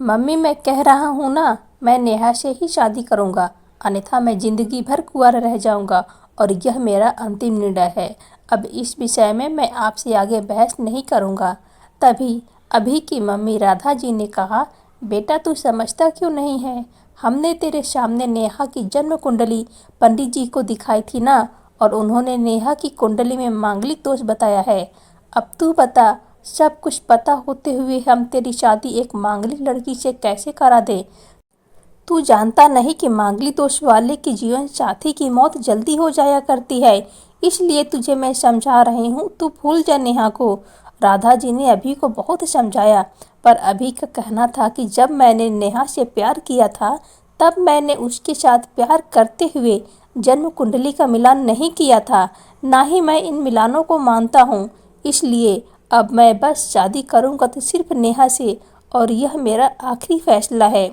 Mummy, मैं कह रहा हूँ ना, मैं नेहा से ही शादी करूँगा, अन्यथा मैं ज़िंदगी भर कुंवारा रह जाऊँगा और यह मेरा अंतिम निर्णय है। अब इस विषय में मैं आपसे आगे बहस नहीं करूँगा। तभी अभी की मम्मी राधा जी ने कहा, बेटा तू समझता क्यों नहीं है? हमने तेरे सामने नेहा की जन्म कुंडली पंडित जी को दिखाई थी ना, और उन्होंने नेहा की कुंडली में मांगलिक दोष बताया है। अब तू बता, सब कुछ पता होते हुए हम तेरी शादी एक मांगलिक लड़की से कैसे करा दे? तू जानता नहीं कि मांगलिक दोष वाले की जीवन साथी की मौत जल्दी हो जाया करती है। इसलिए तुझे मैं समझा रही हूँ, तू भूल जा नेहा को। राधा जी ने अभी को बहुत समझाया, पर अभी का कहना था कि जब मैंने नेहा से प्यार किया था, तब मैंने उसके साथ प्यार करते हुए जन्म कुंडली का मिलान नहीं किया था। ना ही मैं इन मिलानों को मानता हूँ। इसलिए अब मैं बस शादी करूँगा तो सिर्फ नेहा से, और यह मेरा आखिरी फैसला है।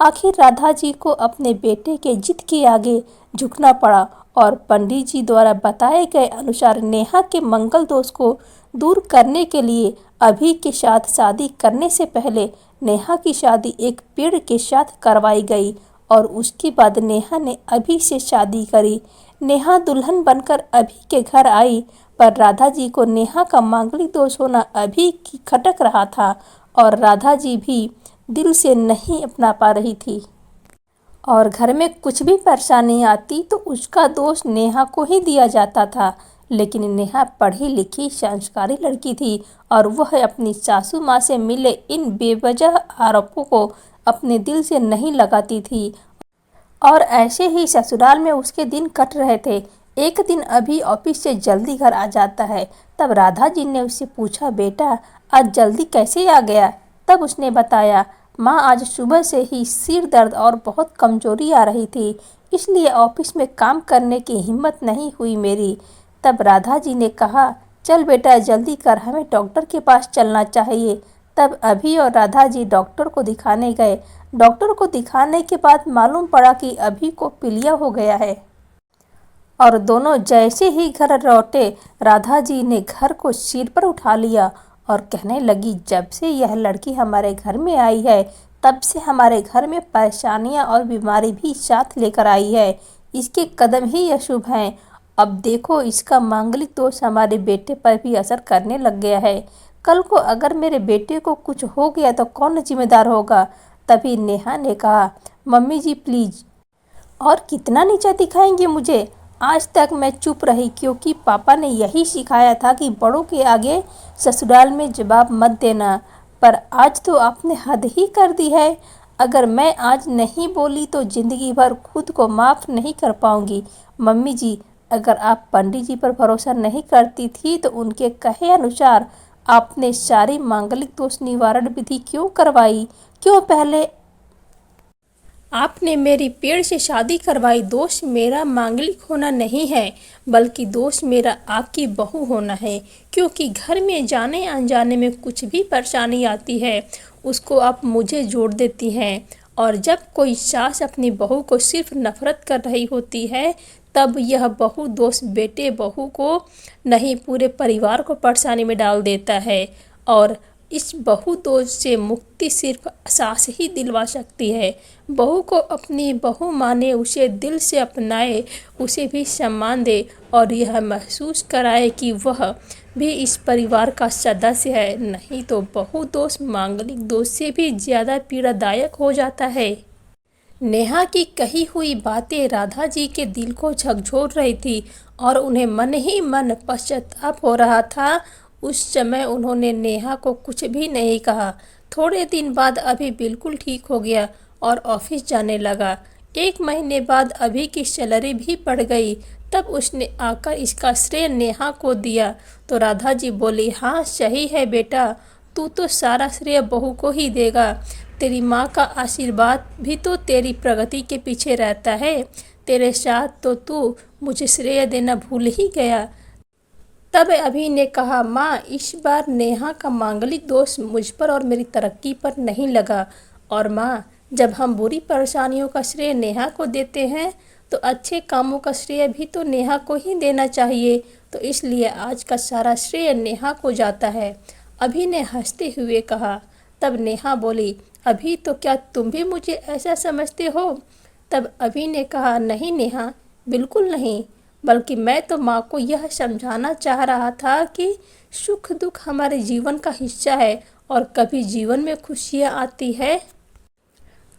आखिर राधा जी को अपने बेटे के जिद के आगे झुकना पड़ा, और पंडित जी द्वारा बताए गए अनुसार नेहा के मंगल दोष को दूर करने के लिए अभी के साथ शादी करने से पहले नेहा की शादी एक पेड़ के साथ करवाई गई, और उसके बाद नेहा ने अभी से शादी करी। नेहा दुल्हन बनकर अभी के घर आई, पर राधा जी को नेहा का मांगलिक दोष होना अभी की खटक रहा था, और राधा जी भी दिल से नहीं अपना पा रही थी। और घर में कुछ भी परेशानी आती तो उसका दोष नेहा को ही दिया जाता था। लेकिन नेहा पढ़ी लिखी संस्कारी लड़की थी, और वह अपनी सासू माँ से मिले इन बेवजह आरोपों को अपने दिल से नहीं लगाती थी। और ऐसे ही ससुराल में उसके दिन कट रहे थे। एक दिन अभी ऑफिस से जल्दी घर आ जाता है। तब राधा जी ने उससे पूछा, बेटा आज जल्दी कैसे आ गया? तब उसने बताया, माँ आज सुबह से ही सिर दर्द और बहुत कमजोरी आ रही थी, इसलिए ऑफिस में काम करने की हिम्मत नहीं हुई मेरी। तब राधा जी ने कहा, चल बेटा जल्दी कर, हमें डॉक्टर के पास चलना चाहिए। तब अभी और राधा जी डॉक्टर को दिखाने गए। डॉक्टर को दिखाने के बाद मालूम पड़ा कि अभी को पीलिया हो गया है। और दोनों जैसे ही घर लौटे, राधा जी ने घर को सिर पर उठा लिया और कहने लगी, जब से यह लड़की हमारे घर में आई है, तब से हमारे घर में परेशानियां और बीमारी भी साथ लेकर आई है। इसके कदम ही अशुभ हैं। अब देखो, इसका मांगलिक दोष हमारे बेटे पर भी असर करने लग गया है। कल को अगर मेरे बेटे को कुछ हो गया तो कौन जिम्मेदार होगा? तभी नेहा ने कहा, मम्मी जी प्लीज, और कितना नीचा दिखाएंगे मुझे? आज तक मैं चुप रही, क्योंकि पापा ने यही सिखाया था कि बड़ों के आगे ससुराल में जवाब मत देना। पर आज तो आपने हद ही कर दी है। अगर मैं आज नहीं बोली तो ज़िंदगी भर खुद को माफ़ नहीं कर पाऊंगी। मम्मी जी, अगर आप पंडित जी पर भरोसा नहीं करती थी तो उनके कहे अनुसार आपने सारी मांगलिक दोष निवारण विधि क्यों करवाई? क्यों पहले आपने मेरी पेड़ से शादी करवाई? दोष मेरा मांगलिक होना नहीं है, बल्कि दोष मेरा आपकी बहू होना है। क्योंकि घर में जाने अनजाने में कुछ भी परेशानी आती है, उसको आप मुझे जोड़ देती हैं। और जब कोई सास अपनी बहू को सिर्फ नफरत कर रही होती है, तब यह बहू दोष बेटे बहू को नहीं, पूरे परिवार को परेशानी में डाल देता है। और इस बहू दोष से मुक्ति सिर्फ सास ही दिलवा सकती है। बहू को अपनी बहू माने, उसे दिल से अपनाए, उसे भी सम्मान दे, और यह महसूस कराए कि वह भी इस परिवार का सदस्य है। नहीं तो बहू दोष मांगलिक दोष से भी ज़्यादा पीड़ादायक हो जाता है। नेहा की कही हुई बातें राधा जी के दिल को झकझोर रही थी, और उन्हें मन ही मन पश्चाताप हो रहा था। उस समय उन्होंने नेहा को कुछ भी नहीं कहा। थोड़े दिन बाद अभी बिल्कुल ठीक हो गया और ऑफिस जाने लगा। 1 महीने बाद अभी की सैलरी भी बढ़ गई। तब उसने आकर इसका श्रेय नेहा को दिया, तो राधा जी बोली, हाँ सही है बेटा, तू तो सारा श्रेय बहू को ही देगा। तेरी माँ का आशीर्वाद भी तो तेरी प्रगति के पीछे रहता है। तेरे साथ तो तू मुझे श्रेय देना भूल ही गया। तब अभी ने कहा, माँ इस बार नेहा का मांगलिक दोष मुझ पर और मेरी तरक्की पर नहीं लगा। और माँ, जब हम बुरी परेशानियों का श्रेय नेहा को देते हैं, तो अच्छे कामों का श्रेय भी तो नेहा को ही देना चाहिए। तो इसलिए आज का सारा श्रेय नेहा को जाता है। अभी ने हंसते हुए कहा। तब नेहा बोली, अभी तो क्या तुम भी मुझे ऐसा समझते हो? तब अभी ने कहा, नहीं नेहा, बिल्कुल नहीं, बल्कि मैं तो माँ को यह समझाना चाह रहा था कि सुख दुख हमारे जीवन का हिस्सा है और कभी जीवन में खुशियाँ आती है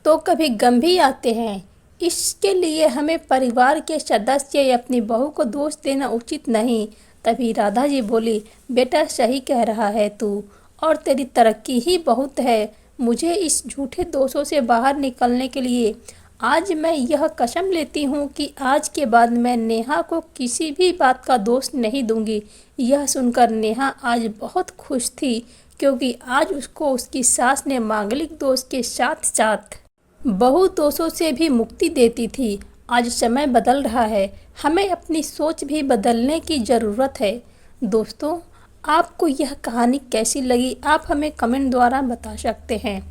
तो कभी गम भी आते हैं। इसके लिए हमें परिवार के सदस्य या अपनी बहू को दोष देना उचित नहीं। तभी राधा जी बोली, बेटा सही कह रहा है तू, और तेरी तरक्की ही बहुत है। मुझे इस झूठे दोषों से बाहर निकलने के लिए आज मैं यह कसम लेती हूँ कि आज के बाद मैं नेहा को किसी भी बात का दोष नहीं दूंगी। यह सुनकर नेहा आज बहुत खुश थी, क्योंकि आज उसको उसकी सास ने मांगलिक दोष के साथ साथ बहु दोषों से भी मुक्ति देती थी। आज समय बदल रहा है, हमें अपनी सोच भी बदलने की ज़रूरत है। दोस्तों, आपको यह कहानी कैसी लगी, आप हमें कमेंट द्वारा बता सकते हैं।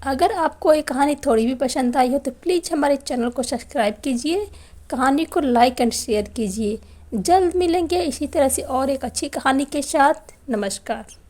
अगर आपको ये कहानी थोड़ी भी पसंद आई हो तो प्लीज़ हमारे चैनल को सब्सक्राइब कीजिए, कहानी को लाइक एंड शेयर कीजिए। जल्द मिलेंगे इसी तरह से और एक अच्छी कहानी के साथ। नमस्कार।